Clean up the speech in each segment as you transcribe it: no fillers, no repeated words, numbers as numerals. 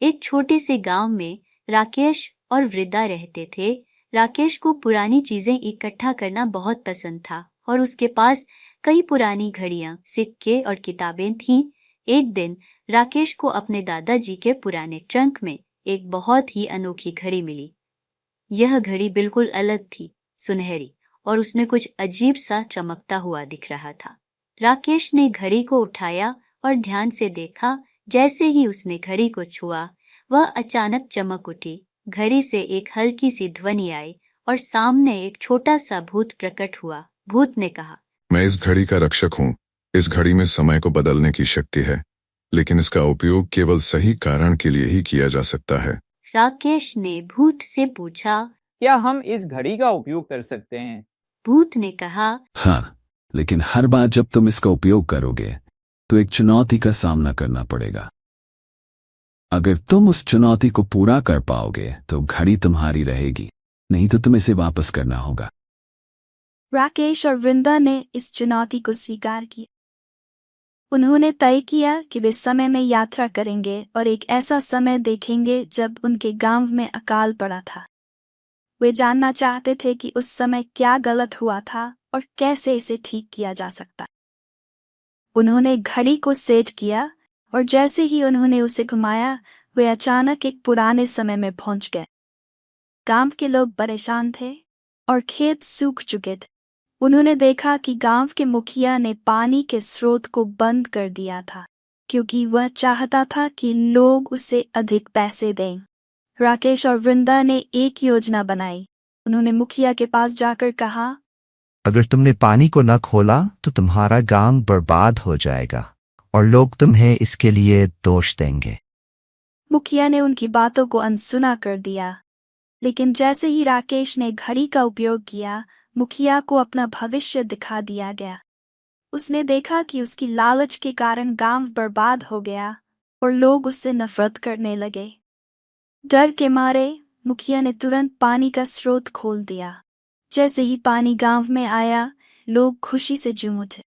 एक छोटे से गांव में राकेश और वृद्धा रहते थे। राकेश को पुरानी चीजें इकट्ठा करना बहुत पसंद था और उसके पास कई पुरानी घड़ियां, सिक्के और किताबें थीं। एक दिन राकेश को अपने दादाजी के पुराने ट्रंक में एक बहुत ही अनोखी घड़ी मिली। यह घड़ी बिल्कुल अलग थी, सुनहरी, और उसमें कुछ अजीब सा चमकता हुआ दिख रहा था। राकेश ने घड़ी को उठाया और ध्यान से देखा। जैसे ही उसने घड़ी को छुआ, वह अचानक चमक उठी। घड़ी से एक हल्की सी ध्वनि आई और सामने एक छोटा सा भूत प्रकट हुआ। भूत ने कहा, मैं इस घड़ी का रक्षक हूँ। इस घड़ी में समय को बदलने की शक्ति है, लेकिन इसका उपयोग केवल सही कारण के लिए ही किया जा सकता है। राकेश ने भूत से पूछा, क्या हम इस घड़ी का उपयोग कर सकते हैं? भूत ने कहा, हाँ, लेकिन हर बार जब तुम इसका उपयोग करोगे तो एक चुनौती का सामना करना पड़ेगा। अगर तुम उस चुनौती को पूरा कर पाओगे तो घड़ी तुम्हारी रहेगी, नहीं तो तुम्हें इसे वापस करना होगा। राकेश और वृंदा ने इस चुनौती को स्वीकार किया। उन्होंने तय किया कि वे समय में यात्रा करेंगे और एक ऐसा समय देखेंगे जब उनके गांव में अकाल पड़ा था। वे जानना चाहते थे कि उस समय क्या गलत हुआ था और कैसे इसे ठीक किया जा सकता। उन्होंने घड़ी को सेट किया और जैसे ही उन्होंने उसे घुमाया, वे अचानक एक पुराने समय में पहुंच गए। गांव के लोग परेशान थे और खेत सूख चुके थे। उन्होंने देखा कि गांव के मुखिया ने पानी के स्रोत को बंद कर दिया था, क्योंकि वह चाहता था कि लोग उसे अधिक पैसे दें। राकेश और वृंदा ने एक योजना बनाई। उन्होंने मुखिया के पास जाकर कहा, अगर तुमने पानी को न खोला तो तुम्हारा गांव बर्बाद हो जाएगा और लोग तुम्हें इसके लिए दोष देंगे। मुखिया ने उनकी बातों को अनसुना कर दिया, लेकिन जैसे ही राकेश ने घड़ी का उपयोग किया, मुखिया को अपना भविष्य दिखा दिया गया। उसने देखा कि उसकी लालच के कारण गांव बर्बाद हो गया और लोग उससे नफरत करने लगे। डर के मारे मुखिया ने तुरंत पानी का स्रोत खोल दिया। जैसे ही पानी गांव में आया, लोग खुशी से झूम उठे।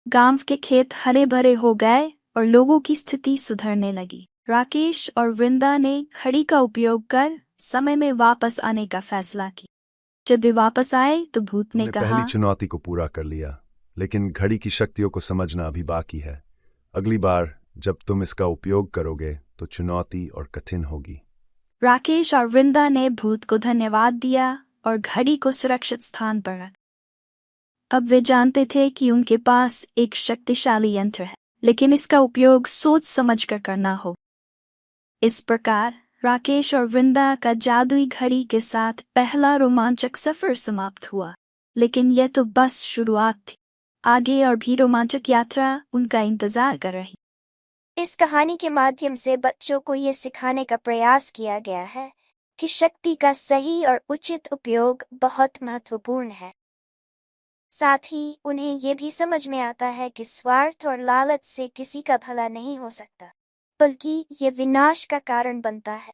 गांव के खेत हरे भरे हो गए और लोगों की स्थिति सुधरने लगी। राकेश और वृंदा ने घड़ी का उपयोग कर समय में वापस आने का फैसला किया। जब वे वापस आए तो भूत ने कहा, पहली चुनौती को पूरा कर लिया, लेकिन घड़ी की शक्तियों को समझना अभी बाकी है। अगली बार जब तुम इसका उपयोग करोगे तो चुनौती और कठिन होगी। राकेश और वृंदा ने भूत को धन्यवाद दिया और घड़ी को सुरक्षित स्थान पर रखा। अब वे जानते थे कि उनके पास एक शक्तिशाली यंत्र है, लेकिन इसका उपयोग सोच समझकर करना हो। इस प्रकार राकेश और वृंदा का जादुई घड़ी के साथ पहला रोमांचक सफर समाप्त हुआ। लेकिन यह तो बस शुरुआत थी। आगे और भी रोमांचक यात्रा उनका इंतजार कर रही। इस कहानी के माध्यम से बच्चों को ये सिखाने का प्रयास किया गया है कि शक्ति का सही और उचित उपयोग बहुत महत्वपूर्ण है। साथ ही उन्हें ये भी समझ में आता है कि स्वार्थ और लालच से किसी का भला नहीं हो सकता, बल्कि ये विनाश का कारण बनता है।